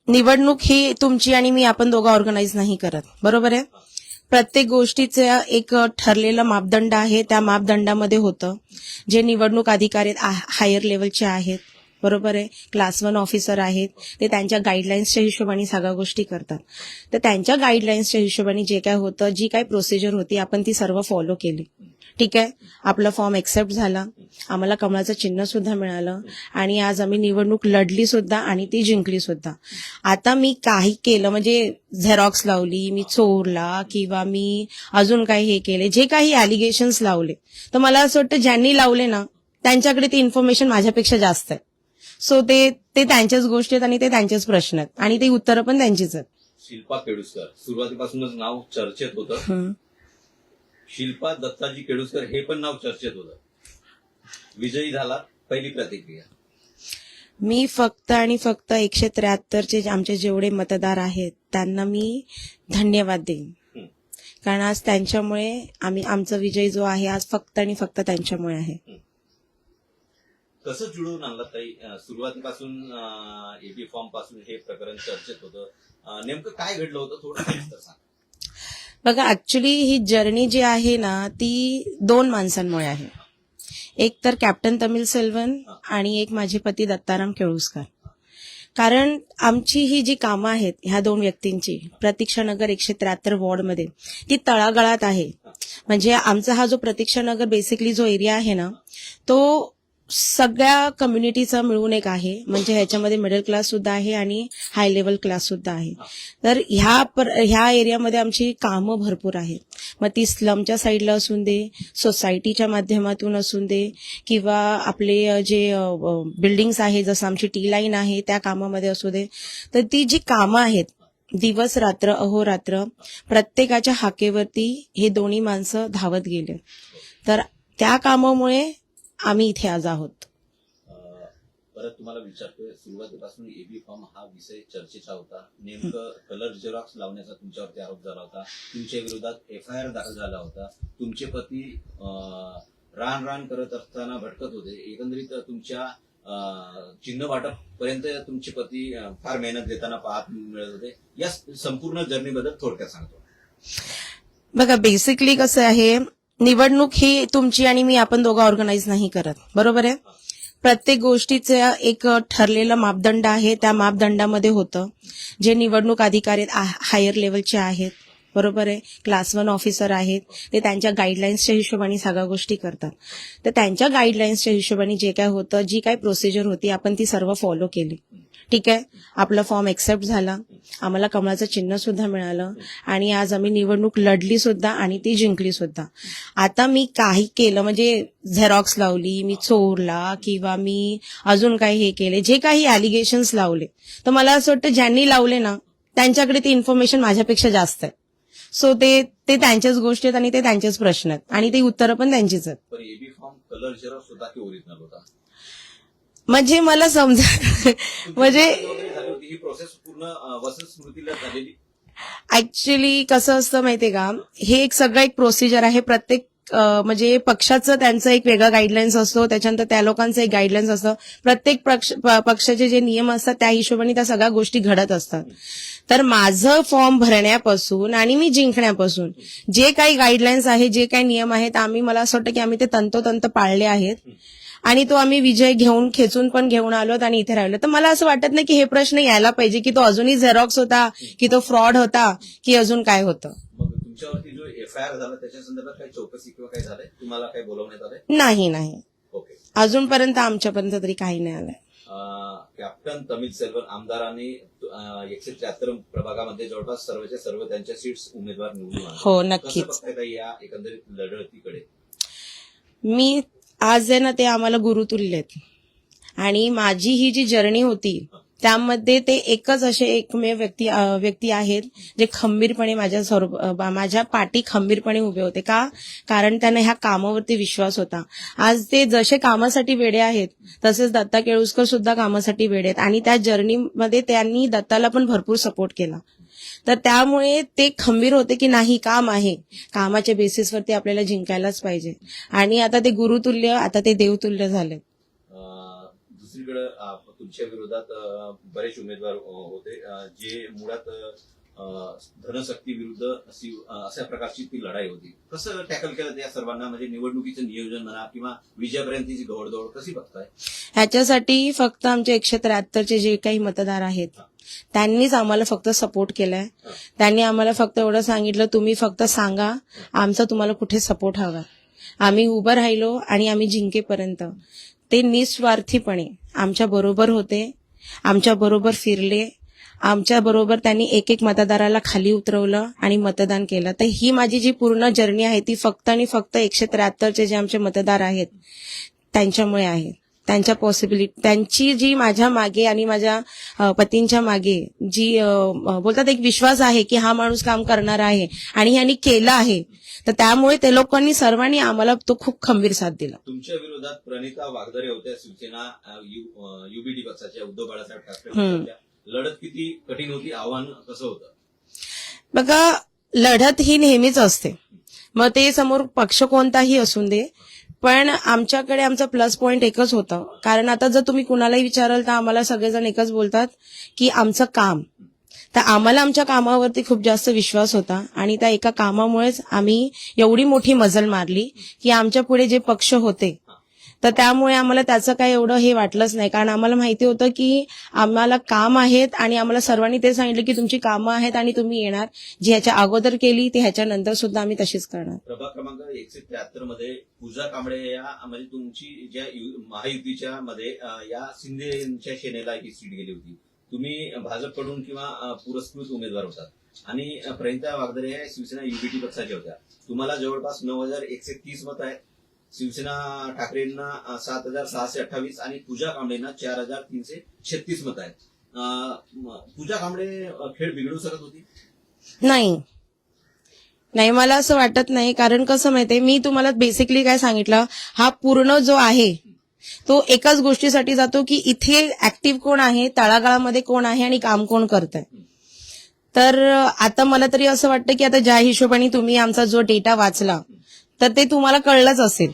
निवडणूक ही तुमची आणि मी आपण दोघं ऑर्गनाईज नाही करत, बरोबर आहे. प्रत्येक गोष्टीचं एक ठरलेलं मापदंड आहे, त्या मापदंडामध्ये होतं. जे निवडणूक अधिकारी हायर लेवलचे आहेत, बरोबर आहे, क्लास 1 ऑफिसर आहेत, ते त्यांच्या गाईडलाईन्सच्या हिशोबाने सगळ्या गोष्टी करतात. तर त्यांच्या गाईडलाईन्सच्या हिशोबाने जे काय होतं, जी काय प्रोसिजर होती, आपण ती सर्व फॉलो केली. ठीक आहे, आपला फॉर्म एक्सेप्ट झाला, आम्हाला कमळाचं चिन्ह सुद्धा मिळालं आणि आज आम्ही निवडणूक लढली सुद्धा आणि ती जिंकली सुद्धा. आता मी काही केलं म्हणजे झेरॉक्स लावली, मी चोरला किंवा मी अजून काही हे केले, जे काही अलिगेशन्स लावले, तर मला असं वाटतं ज्यांनी लावले ना त्यांच्याकडे ती इन्फॉर्मेशन माझ्यापेक्षा जास्त आहे. सो ते त्यांच्याच गोष्टी आहेत आणि ते त्यांचेच प्रश्न आहेत आणि ती उत्तरं पण त्यांचीच आहेत. शिल्पा केडुसकर सुरुवातीपासूनच नाव चर्चेत होतं. शिल्पा दत्ताजी केडुसकर हे पण नाव चर्चेत होतं. विजयी झाला, पहिली प्रतिक्रिया. मी फक्त आणि फक्त 173चे आमचे जेवढे मतदार आहेत त्यांना मी धन्यवाद देईन, कारण आज त्यांच्यामुळे आमचा विजय जो आहे आज फक्त आणि फक्त त्यांच्यामुळे आहे. कसं जुळवून आणलं ताई? सुरुवातीपासून एबी फॉर्म पासून हे प्रकरण चर्चेत होतं. नेमकं काय घडलं होतं थोडं सविस्तर सांग. बघा, ऍक्च्युली ही जर्नी जी आहे ना ती 2 माणसांमुळे आहे. एक तर कॅप्टन तमिल सेल्वन आणि एक माझे पती दत्ताराम केळुसकर. कारण आमची ही जी कामं आहेत ह्या 2 व्यक्तींची प्रतीक्षानगर 173 वॉर्डमध्ये ती तळागाळात आहे. म्हणजे आमचा हा जो प्रतीक्षानगर बेसिकली जो एरिया आहे ना तो सगळ्या कम्युनिटीचा मिळून एक आहे. म्हणजे ह्याच्यामध्ये मिडल क्लास सुद्धा आहे आणि हाय लेवल क्लास सुद्धा आहे. तर ह्या एरियामध्ये आमची कामं भरपूर आहेत. मग ती स्लमच्या साईडला असून दे, सोसायटीच्या माध्यमातून असून दे किंवा आपले जे बिल्डिंग्स आहे, जसं आमची टी लाईन आहे त्या कामामध्ये असू दे, तर ती जी कामं आहेत दिवस रात्र अहोरात्र प्रत्येकाच्या हाकेवरती हे दोन्ही माणसं धावत गेले. तर त्या कामामुळे आम्ही इथे आज आहोत. परत तुम्हाला विचारतोय, सुरुवातीपासून एबी फॉर्म हा विषय चर्चेचा होता. नेमकं कलर झेरॉक्स लावण्याचा तुमच्यावरती आरोप झाला होता. तुमच्या विरोधात FIR दाखल झाला होता. तुमचे पती रान करत असताना भटकत होते. एकंदरीत तुमच्या चिन्ह वाटप पर्यंत तुमचे पती फार मेहनत घेताना पाहत मिळत होते. या संपूर्ण जर्नीबद्दल थोडक्यात सांगतो. बघा, बेसिकली कसं आहे, निवडणूक ही तुमची आणि मी आपण दोघं ऑर्गनाईज नाही करत, बरोबर आहे. प्रत्येक गोष्टीचं एक ठरलेलं मापदंड आहे, त्या मापदंडामध्ये होतं. जे निवडणूक अधिकारी हायर लेवलचे आहेत, बरोबर आहे, क्लास 1 ऑफिसर आहेत, ते त्यांच्या गाईडलाईन्सच्या हिशोबाने सगळ्या गोष्टी करतात. तर त्यांच्या गाईडलाईन्सच्या हिशोबाने जे काय होतं, जी काय प्रोसिजर होती, आपण ती सर्व फॉलो केली. ठीक आहे, आपला फॉर्म एक्सेप्ट झाला, आम्हाला कमळाचं चिन्ह सुद्धा मिळालं आणि आज आम्ही निवडणूक लढली सुद्धा आणि ती जिंकली सुद्धा. आता मी काही केलं म्हणजे झेरॉक्स लावली, मी चोरला किंवा मी अजून काही हे केले, जे काही अलिगेशन्स लावले, तर मला असं वाटतं ज्यांनी लावले ना त्यांच्याकडे ती इन्फॉर्मेशन माझ्यापेक्षा जास्त आहे. सो ते त्यांच्याच गोष्टी आहेत आणि ते त्यांचेच प्रश्न आहेत आणि ती उत्तरं पण त्यांचीच आहेत. पण एबी फॉर्म कलर झेरॉक्स होता की ओरिजिनल होता? म्हणजे मला समजा म्हणजे ही प्रोसेस पूर्ण वसंत स्मृतीला झालेली. ऍक्च्युली कसं असतं माहितीये का, हे एक सगळं एक प्रोसिजर आहे. प्रत्येक म्हणजे पक्षाचं त्यांचं एक वेगळा गाईडलाईन्स असतो, त्याच्यानंतर त्या लोकांचं एक गाईडलाईन्स असतं. प्रत्येक पक्षाचे जे नियम असतात त्या हिशोबाने त्या सगळ्या गोष्टी घडत असतात. तर माझं फॉर्म भरण्यापासून आणि मी जिंकण्यापासून जे काही गाईडलाईन्स आहे, जे काही नियम आहेत, मला असं वाटतं की आम्ही ते तंतोतंत पाळले आहेत आणि तो आम्ही विजय खेचून पण घेऊन आलोत आणि इथे राहिलो. तर मला असं वाटत नाही की हे प्रश्न यायला पाहिजे की तो अजूनही झेरॉक्स होता की तो फ्रॉड होता की अजून काय होतं. मग तुमच्यावरती जो FIR झाला त्याच्या संदर्भात काही चौकशी किंवा काही झालंय? तुम्हाला काही बोलवण्यात आलंय? नाही, ओके. अजूनपर्यंत आमच्यापर्यंत तरी काही नाही आलंय. कॅप्टन तमिल सेल्वन आमदारांनी 173 प्रभागामध्ये जवळपास सर्वच्या सर्व त्यांच्या सीट्स उमेदवार निवडून आणले. हो, नक्कीच. कसं बघताय या एकंदरीत लढतीकडे? मी आज आहे ना ते आम्हाला गुरुतुल्य आहेत आणि माझी ही जी जर्नी होती त्यामध्ये ते एकच असे एकमेव व्यक्ती आहेत जे खंबीरपणे माझ्या पाठी खंबीरपणे उभे होते. का? कारण त्यांना ह्या कामावरती विश्वास होता. आज ते जसे कामासाठी वेडे आहेत तसेच दत्ता केळुसकर सुद्धा कामासाठी वेडे आहेत आणि त्या जर्नीमध्ये त्यांनी दत्ताला पण भरपूर सपोर्ट केला. तर त्यामुळे ते खंबीर होते की नाही, काम आहे, कामाच्या बेसिसवरती आपल्याला जिंकायलाच पाहिजे आणि आता ते गुरुतुल्य, आता ते देवतुल्य झाले. दुसरीकडे तुमच्या विरोधात बरेच उमेदवार होते जे मुळात धनशक्ती विरुद्ध अशा प्रकारची ती लढाई होती. कसं टॅकल केलं त्या सर्वांना, म्हणजे निवडणुकीचं नियोजन म्हणा किंवा विजयापर्यंतची घोडदौड कशी बघताय? ह्याच्यासाठी फक्त आमचे 173 जे काही मतदार आहेत त्यांनीच आम्हाला फक्त सपोर्ट केलाय. त्यांनी आम्हाला फक्त एवढं सांगितलं, तुम्ही फक्त सांगा आमचा तुम्हाला कुठे सपोर्ट हवा. आम्ही उभं राहिलो आणि आम्ही जिंकेपर्यंत ते निस्वार्थीपणे आमच्या बरोबर होते, आमच्या बरोबर फिरले, आमच्या बरोबर त्यांनी एक एक मतदाराला खाली उतरवलं आणि मतदान केलं. तर ही माझी जी पूर्ण जर्नी आहे ती फक्त आणि फक्त 173 जे आमचे मतदार आहेत त्यांच्यामुळे आहे. त्यांच्या पॉसिबिलिटी, त्यांची जी माझ्या मागे आणि माझ्या पतींच्या मागे जी बोलतात एक विश्वास आहे की हा माणूस काम करणार आहे आणि ह्यांनी केलं आहे, तर त्यामुळे ते लोकांनी सर्वांनी आम्हाला तो खूप खंबीर साथ दिला. तुमच्या विरोधात प्रणिता वागदरे होत्या, शिवसेना युबीडी पक्षाच्या उद्धव बाळासाहेब ठाकरे पक्षाच्या. लढत किती कठीण होती, आव्हान कसं होतं? बघा, लढत ही नेहमीच असते, मग ते समोर पक्ष कोणताही असून दे, पण आमच्याकडे आमचा प्लस पॉइंट एकच होता. कारण आता जर तुम्ही कुणालाही विचाराल तर आम्हाला सगळेजण एकच बोलतात की आमचं काम, तर आम्हाला आमच्या कामावरती खूप जास्त विश्वास होता आणि त्या एका कामामुळेच आम्ही एवढी मोठी मजल मारली की आमच्या पुढे जे पक्ष होते तर त्यामुळे आम्हाला त्याचं काही एवढं हे वाटलंच नाही. कारण आम्हाला माहिती होतं की आम्हाला काम आहेत आणि आम्हाला सर्वांनी ते सांगितलं की तुमची कामं आहेत आणि तुम्ही येणार, जी ह्याच्या अगोदर केली ती ह्याच्यानंतर सुद्धा आम्ही तशीच करणार. प्रभाग क्रमांक 173 मध्ये पूजा कांबळे या म्हणजे तुमची ज्या महायुतीच्या मध्ये या शिंदेच्या सेनेला ही सीट गेली होती. तुम्ही भाजपकडून किंवा पुरस्कृत उमेदवार होतात आणि प्रणिता वागदरे या शिवसेना युबीटी पक्षाच्या होत्या. तुम्हाला जवळपास 9130 मतं आहेत. शिवसेना ठाकरेंना 7628 आणि पूजा कांबळेंना 4336 मतं आहेत. पूजा कांबळे खेळ बिघडू शकत होती? नाही, मला असं वाटत नाही. कारण कसं माहितीये, मी तुम्हाला बेसिकली काय सांगितलं, हा पूर्ण जो आहे तो एकाच गोष्टीसाठी जातो की इथे ऍक्टिव्ह कोण आहे, तळागाळामध्ये कोण आहे आणि काम कोण करतंय. तर आता मला तरी असं वाटतं की आता ज्या हिशोबाने तुम्ही आमचा जो डेटा वाचला तर ते तुम्हाला कळलंच असेल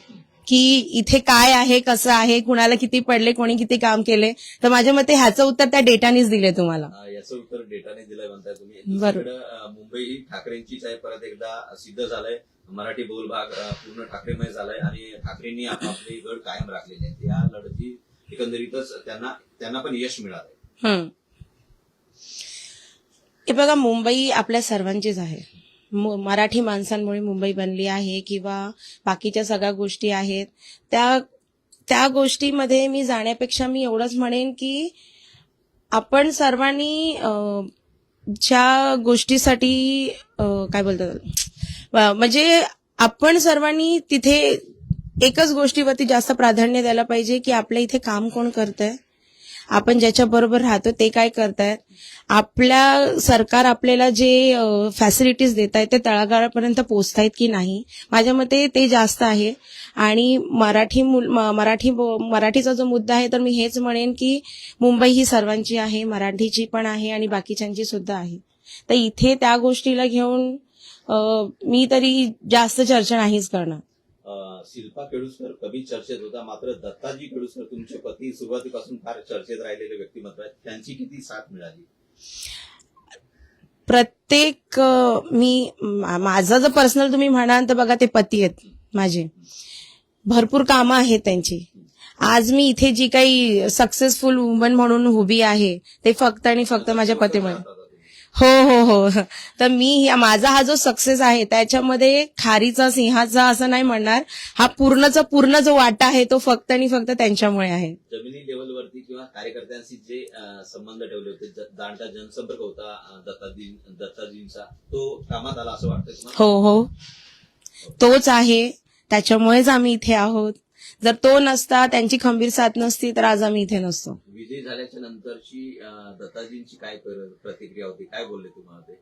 की इथे काय आहे, कसं आहे, कुणाला किती पडले, कोणी किती काम केले. तर माझ्या मते ह्याचं उत्तर त्या डेटानेच दिले तुम्हाला. याचं उत्तर डेटाने दिलंय म्हणताय तुम्ही. बरोबर. मुंबई ही ठाकरेंचीच आहे, परत एकदा सिद्ध झालंय. मराठी बहुलभाग पूर्ण ठाकरेमय झालाय आणि ठाकरेंनी आपापले गड कायम राखलेले आहेत. या लढती एकंदरीतच त्यांना पण यश मिळालंय. हे बघा, मुंबई आपल्या सर्वांचीच आहे. मराठी माणसांमुळे मुंबई बनली आहे किंवा बाकीच्या सगळ्या गोष्टी आहेत, त्या गोष्टीमध्ये मी जाण्यापेक्षा मी एवढंच म्हणेन की आपण सर्वांनी ज्या गोष्टीसाठी काय बोलतात, म्हणजे आपण सर्वांनी तिथे एकच गोष्टीवरती जास्त प्राधान्य द्यायला पाहिजे की आपल्या इथे काम कोण करतंय, आपण ज्याच्याबरोबर राहतो ते काय करतायत, आपल्या सरकार आपल्याला जे फॅसिलिटीज देत आहेत ते तळागाळापर्यंत पोहोचतायत की नाही. माझ्या मते ते जास्त आहे. आणि मराठीचा जो मुद्दा आहे तर मी हेच म्हणेन की मुंबई ही सर्वांची आहे, मराठीची पण आहे आणि बाकीच्यांची सुद्धा आहे. तर इथे त्या गोष्टीला घेऊन मी तरी जास्त चर्चा नाहीच करणार. शिल्पा केळुसकर कमी चर्चेत होता, मात्र दत्ताजी केळुसकर तुमचे पती सुरुवातीपासून फार चर्चेत राहिलेले व्यक्तिमत्व आहेत. त्यांची किती साथ मिळाली? प्रत्येक माझं जर पर्सनल तुम्ही म्हणाल तर बघा, ते पती आहेत माझे, भरपूर कामं आहेत त्यांची. आज मी इथे जी काही सक्सेसफुल वुमन म्हणून उभी आहे ते फक्त आणि फक्त माझ्या पतीमुळे. हो. तर माझा हा जो सक्सेस आहे त्याच्यामध्ये खारीचा सिंहाचा असं नाही म्हणणार, हा पूर्ण जो वाटा आहे तो फक्त आणि फक्त त्यांच्यामुळे आहे. जमिनी लेवलवरती किंवा कार्यकर्त्यांशी जे संबंध ठेवले होते, जाणता जनसंपर्क होता दत्ताजींचा, तो कामात आला असं वाटतं? हो, तोच आहे. त्याच्यामुळेच आम्ही इथे आहोत. जर तो नसता, त्यांची खंबीर साथ नसती तर आज आम्ही इथे नसतो. विजय झाल्याच्या नंतरची दत्ताजींची काय प्रतिक्रिया होती, काय बोलले तुम्हाला ते?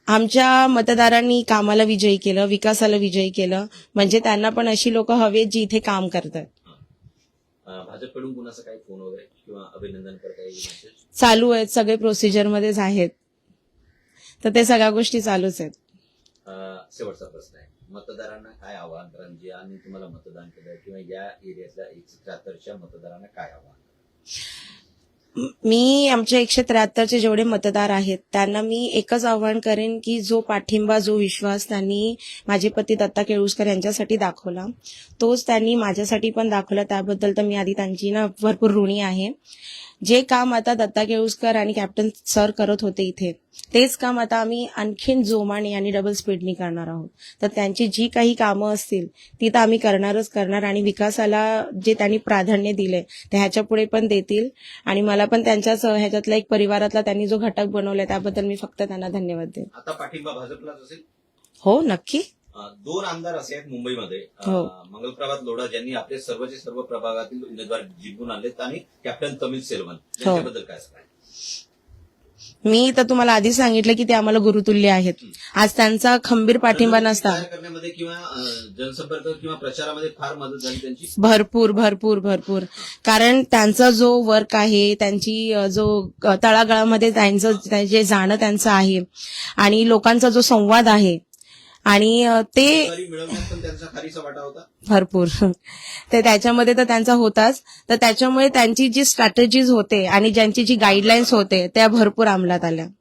आमच्या मतदारांनी कामाला विजयी केलं, विकासाला विजयी केलं, म्हणजे त्यांना पण अशी लोक हवेत जी इथे काम करतात. भाजपकडून कुणाचा काही फोन वगैरे किंवा अभिनंदन करता चालू आहेत, सगळे प्रोसिजरमध्येच आहेत, तर ते सगळ्या गोष्टी चालूच आहेत. शेवटचा प्रश्न आहे, मतदारांना काय आवाहन कराल जे आणि तुम्हाला मतदान केलं किंवा या एरियातल्या 173च्या मतदारांना काय आवाहन? मी आमच्या 173चे जेवढे मतदार आहेत त्यांना मी एकच आवाहन करेन की जो पाठिंबा जो विश्वास त्यांनी माझे पती दत्ता केळुसकर यांच्यासाठी दाखवला तोच त्यांनी माझ्यासाठी पण दाखवला. त्याबद्दल तर मी आधी त्यांची भरपूर ऋणी आहे. जे काम आता दत्ता केळुसकर आणि कॅप्टन सर करत होते इथे तेच काम आता आम्ही आणखीन जोमाने आणि डबल स्पीडनी करणार आहोत. तर त्यांची जी काही कामं असतील ती तर आम्ही करणारच करणार आणि विकासाला जे त्यांनी प्राधान्य दिले ते ह्याच्या पुढे पण देतील. आणि मला पण त्यांच्याच ह्याच्यातला एक परिवारातला त्यांनी जो घटक बनवलाय त्याबद्दल मी फक्त त्यांना धन्यवाद देईन. आता पाठिंबा भाजपलाच असेल? हो, नक्की. दोन आमदार असे आहेत मुंबईमध्ये, हो. मंगलप्रभात लोढा ज्यांनी आपले सर्वचे सर्व प्रभागातील उमेदवार जिंकून आणलेत आणि कॅप्टन तमिल सेल्वन हो. यांच्याबद्दल काय सांगाल? मी तर तुम्हाला आधी सांगितलं की ते आम्हाला गुरुतुल्य आहेत. आज त्यांचा खंबीर पाठिंबा नसता तयार करण्यामध्ये किंवा जनसंपर्क किंवा प्रचारामध्ये फार मदत झाली त्यांची. भरपूर भरपूर भरपूर. कारण त्यांचा जो वर्क आहे, त्यांची जो तळागाळामध्ये त्यांचं जे जाणं त्यांचं आहे आणि लोकांचा जो संवाद आहे आणि ते उमेदवारी मिळवण्यात पण त्यांचा खारीचा वाटा होता. भरपूर ते त्याच्यामध्ये तर त्यांचा होताच. तर त्याच्यामुळे त्यांची जी स्ट्रॅटेजीज होते आणि ज्यांची जी गाईडलाईन्स होते त्या भरपूर अंमलात आल्या.